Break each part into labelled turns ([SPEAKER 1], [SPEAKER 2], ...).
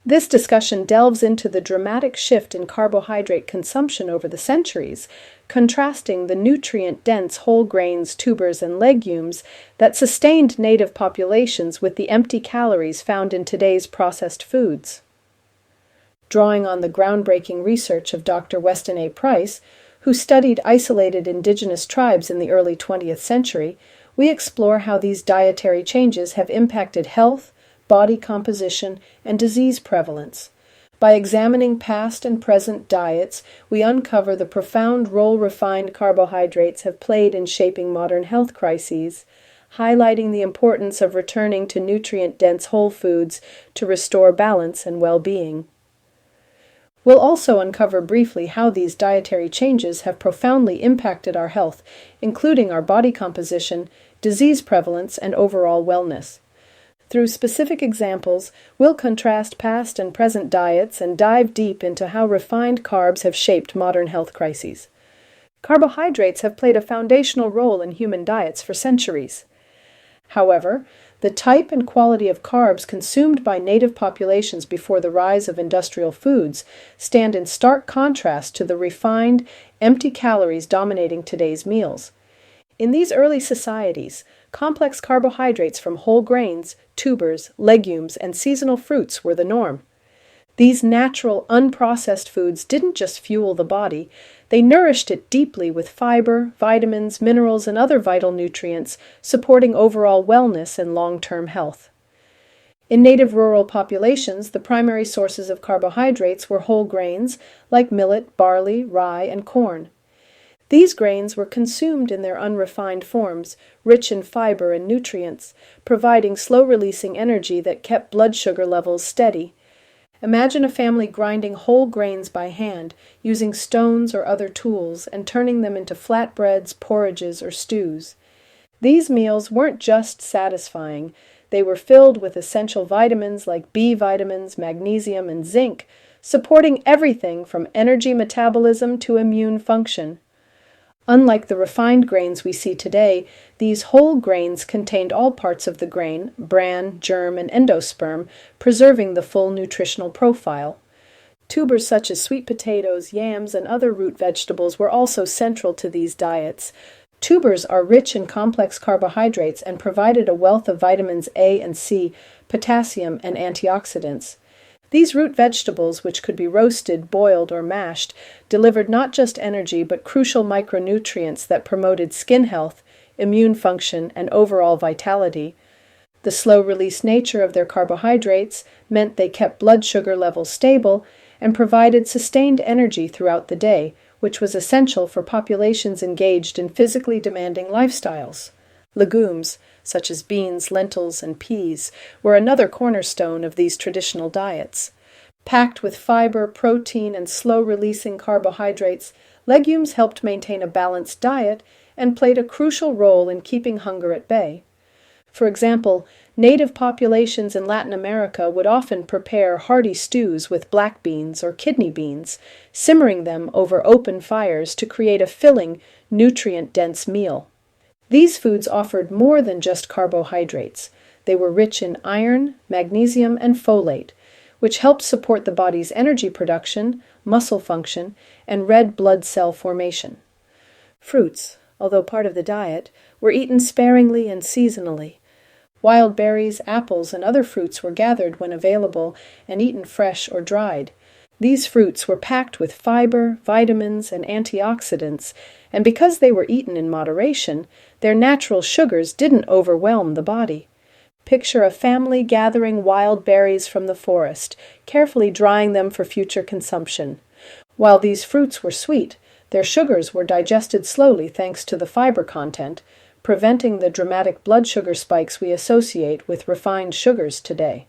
[SPEAKER 1] This discussion delves into the dramatic shift in carbohydrate consumption over the centuries, contrasting the nutrient-dense whole grains, tubers, and legumes that sustained native populations with the empty calories found in today's processed foods. Drawing on the groundbreaking research of Dr. Weston A. who studied isolated indigenous tribes in the early 20th century, we explore how these dietary changes have impacted health, body composition, and disease prevalence. By examining past and present diets, we uncover the profound role refined carbohydrates have played in shaping modern health crises, highlighting the importance of returning to nutrient-dense whole foods to restore balance and well-being. We'll also uncover briefly how these dietary changes have profoundly impacted our health, including our body composition, disease prevalence, and overall wellness. Through specific examples, we'll contrast past and present diets and dive deep into how refined carbs have shaped modern health crises. Carbohydrates have played a foundational role in human diets for centuries. However, the type and quality of carbs consumed by native populations before the rise of industrial foods stand in stark contrast to the refined, empty calories dominating today's meals. In these early societies, complex carbohydrates from whole grains, tubers, legumes, and seasonal fruits were the norm. These natural, unprocessed foods didn't just fuel the body, they nourished it deeply with fiber, vitamins, minerals, and other vital nutrients, supporting overall wellness and long-term health. In native rural populations, the primary sources of carbohydrates were whole grains like millet, barley, rye, and corn. These grains were consumed in their unrefined forms, rich in fiber and nutrients, providing slow-releasing energy that kept blood sugar levels steady. Imagine a family grinding whole grains by hand, using stones or other tools, and turning them into flatbreads, porridges, or stews. These meals weren't just satisfying, they were filled with essential vitamins like B vitamins, magnesium, and zinc, supporting everything from energy metabolism to immune function. Unlike the refined grains we see today, these whole grains contained all parts of the grain, bran, germ, and endosperm, preserving the full nutritional profile. Tubers such as sweet potatoes, yams, and other root vegetables were also central to these diets. Tubers are rich in complex carbohydrates and provided a wealth of vitamins A and C, potassium, and antioxidants. These root vegetables, which could be roasted, boiled, or mashed, delivered not just energy but crucial micronutrients that promoted skin health, immune function, and overall vitality. The slow-release nature of their carbohydrates meant they kept blood sugar levels stable and provided sustained energy throughout the day, which was essential for populations engaged in physically demanding lifestyles. Legumes, such as beans, lentils, and peas, were another cornerstone of these traditional diets. Packed with fiber, protein, and slow-releasing carbohydrates, legumes helped maintain a balanced diet and played a crucial role in keeping hunger at bay. For example, native populations in Latin America would often prepare hearty stews with black beans or kidney beans, simmering them over open fires to create a filling, nutrient-dense meal. These foods offered more than just carbohydrates. They were rich in iron, magnesium, and folate, which helped support the body's energy production, muscle function, and red blood cell formation. Fruits, although part of the diet, were eaten sparingly and seasonally. Wild berries, apples, and other fruits were gathered when available and eaten fresh or dried. These fruits were packed with fiber, vitamins, and antioxidants, and because they were eaten in moderation, their natural sugars didn't overwhelm the body. Picture a family gathering wild berries from the forest, carefully drying them for future consumption. While these fruits were sweet, their sugars were digested slowly thanks to the fiber content, preventing the dramatic blood sugar spikes we associate with refined sugars today.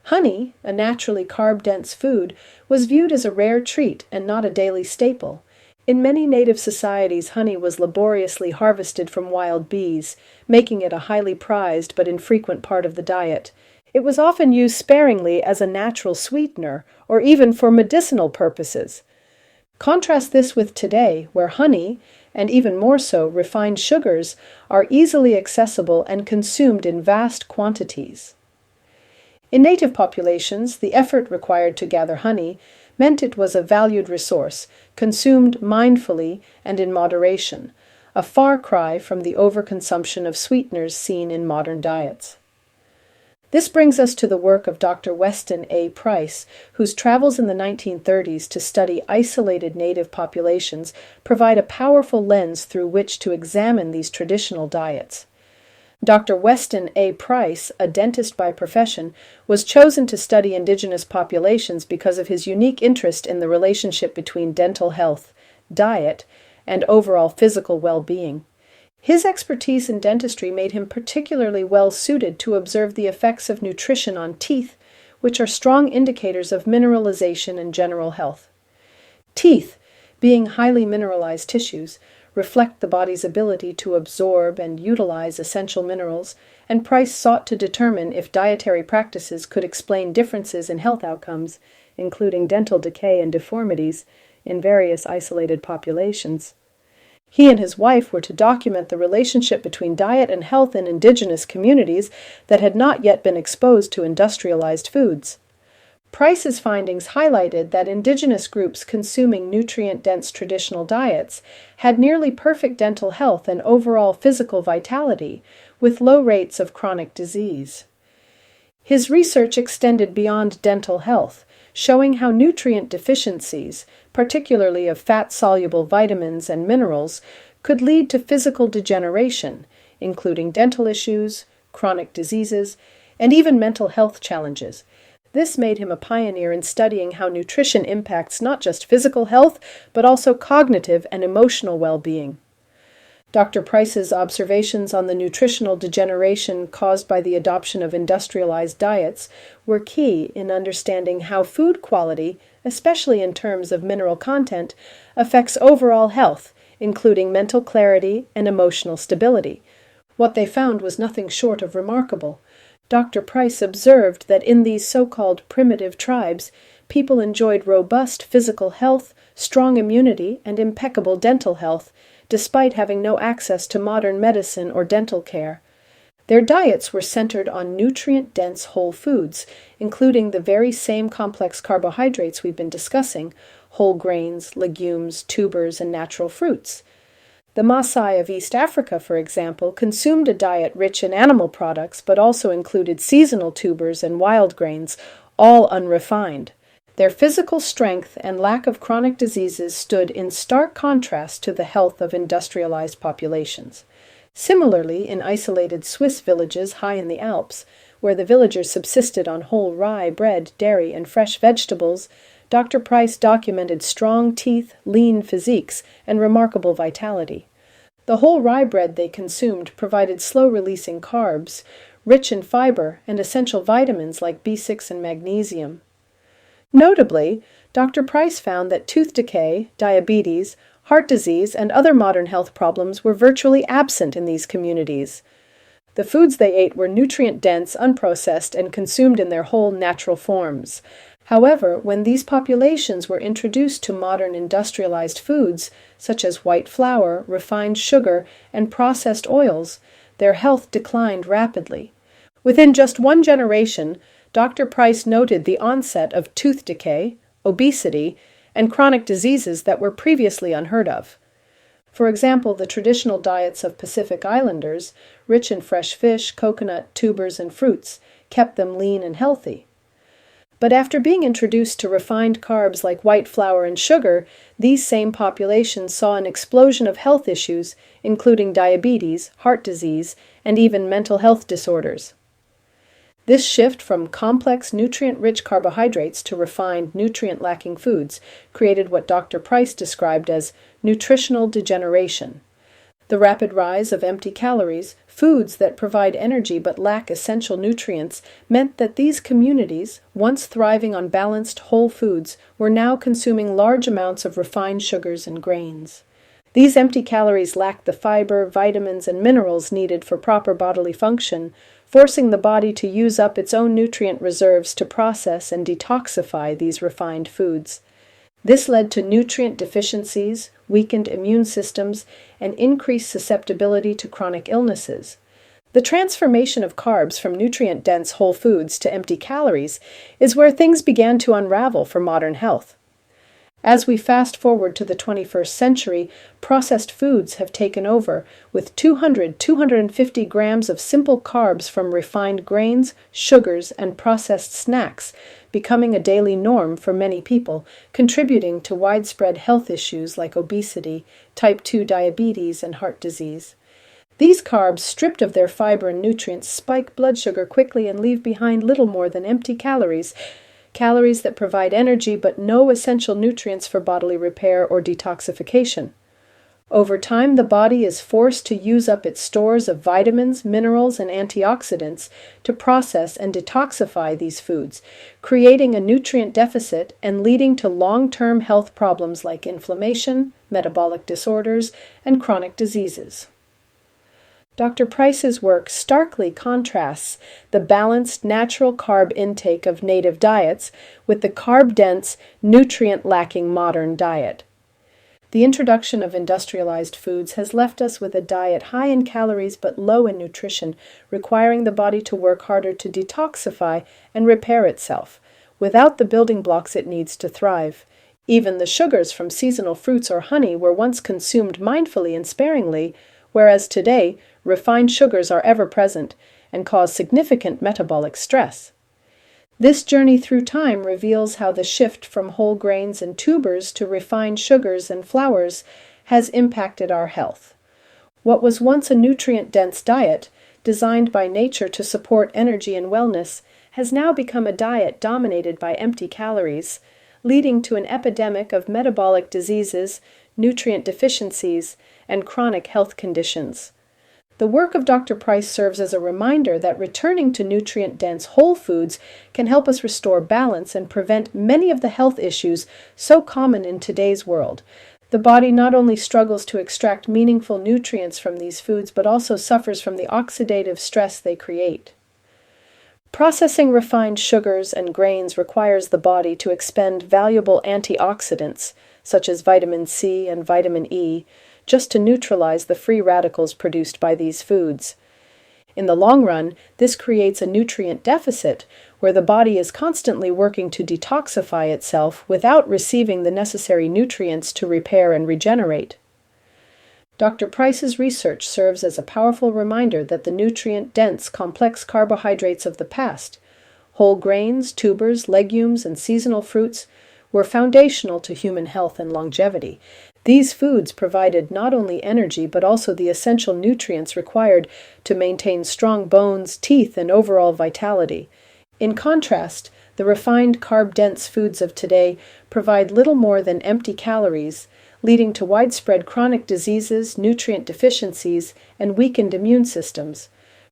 [SPEAKER 1] Honey, a naturally carb-dense food, was viewed as a rare treat and not a daily staple. In many native societies, honey was laboriously harvested from wild bees, making it a highly prized but infrequent part of the diet. It was often used sparingly as a natural sweetener or even for medicinal purposes. Contrast this with today, where honey, and even more so refined sugars, are easily accessible and consumed in vast quantities. In native populations, the effort required to gather honey meant it was a valued resource, consumed mindfully and in moderation, a far cry from the overconsumption of sweeteners seen in modern diets. This brings us to the work of Dr. Weston A. Price, whose travels in the 1930s to study isolated native populations provide a powerful lens through which to examine these traditional diets. Dr. Weston A. Price, a dentist by profession, was chosen to study indigenous populations because of his unique interest in the relationship between dental health, diet, and overall physical well-being. His expertise in dentistry made him particularly well suited to observe the effects of nutrition on teeth, which are strong indicators of mineralization and general health. Teeth, being highly mineralized tissues, reflect the body's ability to absorb and utilize essential minerals, and Price sought to determine if dietary practices could explain differences in health outcomes, including dental decay and deformities, in various isolated populations. He and his wife were to document the relationship between diet and health in indigenous communities that had not yet been exposed to industrialized foods. Price's findings highlighted that indigenous groups consuming nutrient-dense traditional diets had nearly perfect dental health and overall physical vitality, with low rates of chronic disease. His research extended beyond dental health, showing how nutrient deficiencies, particularly of fat-soluble vitamins and minerals, could lead to physical degeneration, including dental issues, chronic diseases, and even mental health challenges. This made him a pioneer in studying how nutrition impacts not just physical health, but also cognitive and emotional well-being. Dr. Price's observations on the nutritional degeneration caused by the adoption of industrialized diets were key in understanding how food quality, especially in terms of mineral content, affects overall health, including mental clarity and emotional stability. What they found was nothing short of remarkable. Dr. Price observed that in these so-called primitive tribes, people enjoyed robust physical health, strong immunity, and impeccable dental health, despite having no access to modern medicine or dental care. Their diets were centered on nutrient-dense whole foods, including the very same complex carbohydrates we've been discussing, whole grains, legumes, tubers, and natural fruits. The Maasai of East Africa, for example, consumed a diet rich in animal products but also included seasonal tubers and wild grains, all unrefined. Their physical strength and lack of chronic diseases stood in stark contrast to the health of industrialized populations. Similarly, in isolated Swiss villages high in the Alps, where the villagers subsisted on whole rye, bread, dairy, and fresh vegetables, Dr. Price documented strong teeth, lean physiques, and remarkable vitality. The whole rye bread they consumed provided slow-releasing carbs, rich in fiber, and essential vitamins like B6 and magnesium. Notably, Dr. Price found that tooth decay, diabetes, heart disease, and other modern health problems were virtually absent in these communities. The foods they ate were nutrient-dense, unprocessed, and consumed in their whole natural forms. However, when these populations were introduced to modern industrialized foods, such as white flour, refined sugar, and processed oils, their health declined rapidly. Within just one generation, Dr. Price noted the onset of tooth decay, obesity, and chronic diseases that were previously unheard of. For example, the traditional diets of Pacific Islanders, rich in fresh fish, coconut, tubers, and fruits, kept them lean and healthy. But after being introduced to refined carbs like white flour and sugar, these same populations saw an explosion of health issues, including diabetes, heart disease, and even mental health disorders. This shift from complex nutrient-rich carbohydrates to refined nutrient-lacking foods created what Dr. Price described as nutritional degeneration. The rapid rise of empty calories, foods that provide energy but lack essential nutrients, meant that these communities, once thriving on balanced whole foods, were now consuming large amounts of refined sugars and grains. These empty calories lacked the fiber, vitamins, and minerals needed for proper bodily function, forcing the body to use up its own nutrient reserves to process and detoxify these refined foods. This led to nutrient deficiencies, weakened immune systems, and increased susceptibility to chronic illnesses. The transformation of carbs from nutrient-dense whole foods to empty calories is where things began to unravel for modern health. As we fast forward to the 21st century, processed foods have taken over, with 250 grams of simple carbs from refined grains, sugars, and processed snacks becoming a daily norm for many people, contributing to widespread health issues like obesity, type 2 diabetes, and heart disease. These carbs, stripped of their fiber and nutrients, spike blood sugar quickly and leave behind little more than empty calories that provide energy but no essential nutrients for bodily repair or detoxification. Over time, the body is forced to use up its stores of vitamins, minerals, and antioxidants to process and detoxify these foods, creating a nutrient deficit and leading to long-term health problems like inflammation, metabolic disorders, and chronic diseases. Dr. Price's work starkly contrasts the balanced natural carb intake of native diets with the carb-dense, nutrient-lacking modern diet. The introduction of industrialized foods has left us with a diet high in calories but low in nutrition, requiring the body to work harder to detoxify and repair itself, without the building blocks it needs to thrive. Even the sugars from seasonal fruits or honey were once consumed mindfully and sparingly, whereas today, refined sugars are ever present and cause significant metabolic stress. This journey through time reveals how the shift from whole grains and tubers to refined sugars and flours has impacted our health. What was once a nutrient-dense diet, designed by nature to support energy and wellness, has now become a diet dominated by empty calories, leading to an epidemic of metabolic diseases, nutrient deficiencies, and chronic health conditions. The work of Dr. Price serves as a reminder that returning to nutrient-dense whole foods can help us restore balance and prevent many of the health issues so common in today's world. The body not only struggles to extract meaningful nutrients from these foods, but also suffers from the oxidative stress they create. Processing refined sugars and grains requires the body to expend valuable antioxidants, such as vitamin C and vitamin E, just to neutralize the free radicals produced by these foods. In the long run, this creates a nutrient deficit where the body is constantly working to detoxify itself without receiving the necessary nutrients to repair and regenerate. Dr. Price's research serves as a powerful reminder that the nutrient-dense, complex carbohydrates of the past, whole grains, tubers, legumes, and seasonal fruits, were foundational to human health and longevity. These foods provided not only energy but also the essential nutrients required to maintain strong bones, teeth, and overall vitality. In contrast, the refined carb-dense foods of today provide little more than empty calories, leading to widespread chronic diseases, nutrient deficiencies, and weakened immune systems.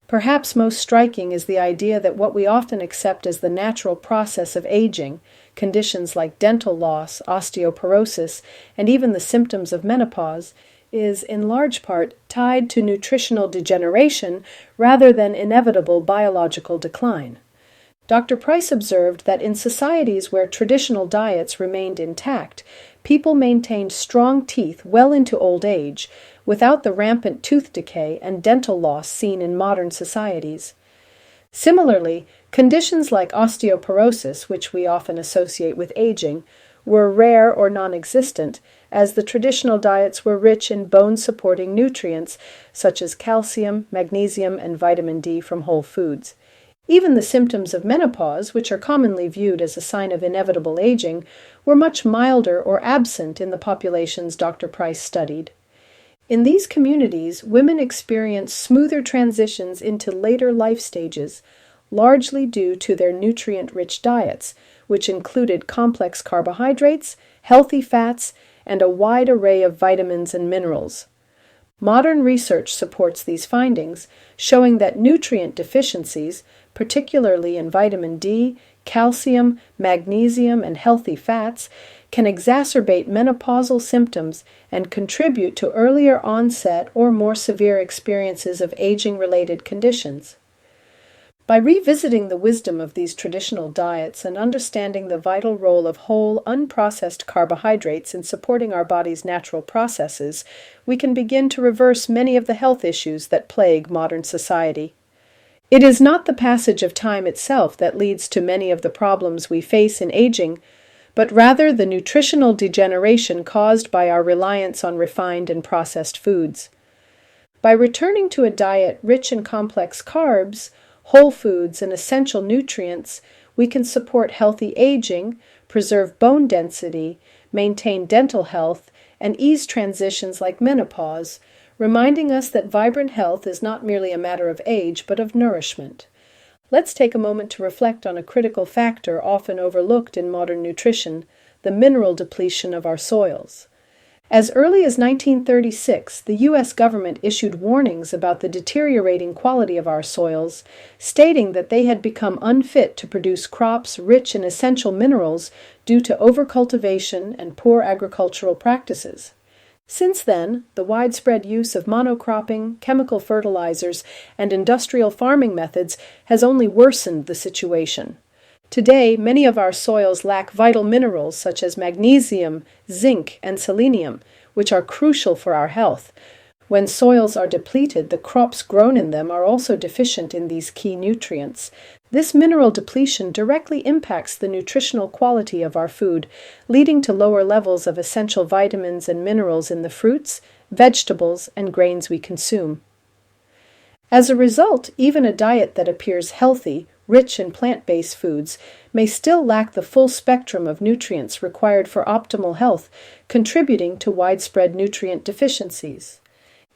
[SPEAKER 1] Perhaps most striking is the idea that what we often accept as the natural process of aging, conditions like dental loss, osteoporosis, and even the symptoms of menopause, is in large part tied to nutritional degeneration rather than inevitable biological decline. Dr. Price observed that in societies where traditional diets remained intact, people maintained strong teeth well into old age, without the rampant tooth decay and dental loss seen in modern societies. Similarly, conditions like osteoporosis, which we often associate with aging, were rare or non-existent, as the traditional diets were rich in bone-supporting nutrients such as calcium, magnesium, and vitamin D from whole foods. Even the symptoms of menopause, which are commonly viewed as a sign of inevitable aging, were much milder or absent in the populations Dr. Price studied. In these communities, women experience smoother transitions into later life stages, largely due to their nutrient-rich diets, which included complex carbohydrates, healthy fats, and a wide array of vitamins and minerals. Modern research supports these findings, showing that nutrient deficiencies, particularly in vitamin D, calcium, magnesium, and healthy fats, can exacerbate menopausal symptoms and contribute to earlier onset or more severe experiences of aging-related conditions. By revisiting the wisdom of these traditional diets and understanding the vital role of whole, unprocessed carbohydrates in supporting our body's natural processes, we can begin to reverse many of the health issues that plague modern society. It is not the passage of time itself that leads to many of the problems we face in aging, but rather the nutritional degeneration caused by our reliance on refined and processed foods. By returning to a diet rich in complex carbs, whole foods, and essential nutrients, we can support healthy aging, preserve bone density, maintain dental health, and ease transitions like menopause, reminding us that vibrant health is not merely a matter of age, but of nourishment. Let's take a moment to reflect on a critical factor often overlooked in modern nutrition, the mineral depletion of our soils. As early as 1936, the U.S. government issued warnings about the deteriorating quality of our soils, stating that they had become unfit to produce crops rich in essential minerals due to overcultivation and poor agricultural practices. Since then, the widespread use of monocropping, chemical fertilizers, and industrial farming methods has only worsened the situation. Today, many of our soils lack vital minerals such as magnesium, zinc, and selenium, which are crucial for our health. When soils are depleted, the crops grown in them are also deficient in these key nutrients. This mineral depletion directly impacts the nutritional quality of our food, leading to lower levels of essential vitamins and minerals in the fruits, vegetables, and grains we consume. As a result, even a diet that appears healthy, rich in plant-based foods, may still lack the full spectrum of nutrients required for optimal health, contributing to widespread nutrient deficiencies.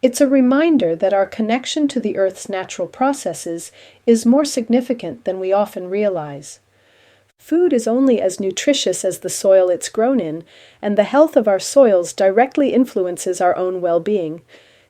[SPEAKER 1] It's a reminder that our connection to the Earth's natural processes is more significant than we often realize. Food is only as nutritious as the soil it's grown in, and the health of our soils directly influences our own well-being.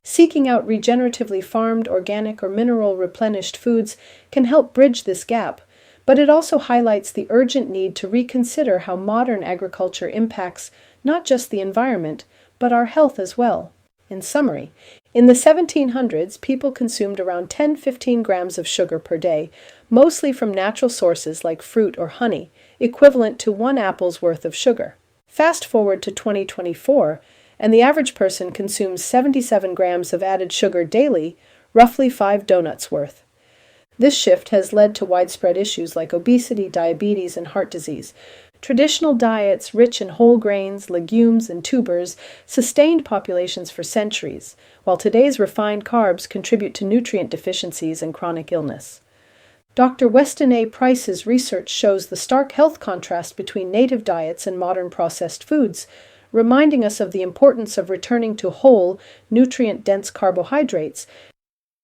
[SPEAKER 1] Seeking out regeneratively farmed, organic, or mineral-replenished foods can help bridge this gap, but it also highlights the urgent need to reconsider how modern agriculture impacts not just the environment, but our health as well. In summary, in the 1700s, people consumed around 10-15 grams of sugar per day, mostly from natural sources like fruit or honey, equivalent to 1 apple's worth of sugar. Fast forward to 2024, and the average person consumes 77 grams of added sugar daily, roughly 5 donuts worth. This shift has led to widespread issues like obesity, diabetes, and heart disease. Traditional diets rich in whole grains, legumes, and tubers sustained populations for centuries, while today's refined carbs contribute to nutrient deficiencies and chronic illness. Dr. Weston A. Price's research shows the stark health contrast between native diets and modern processed foods, reminding us of the importance of returning to whole, nutrient-dense carbohydrates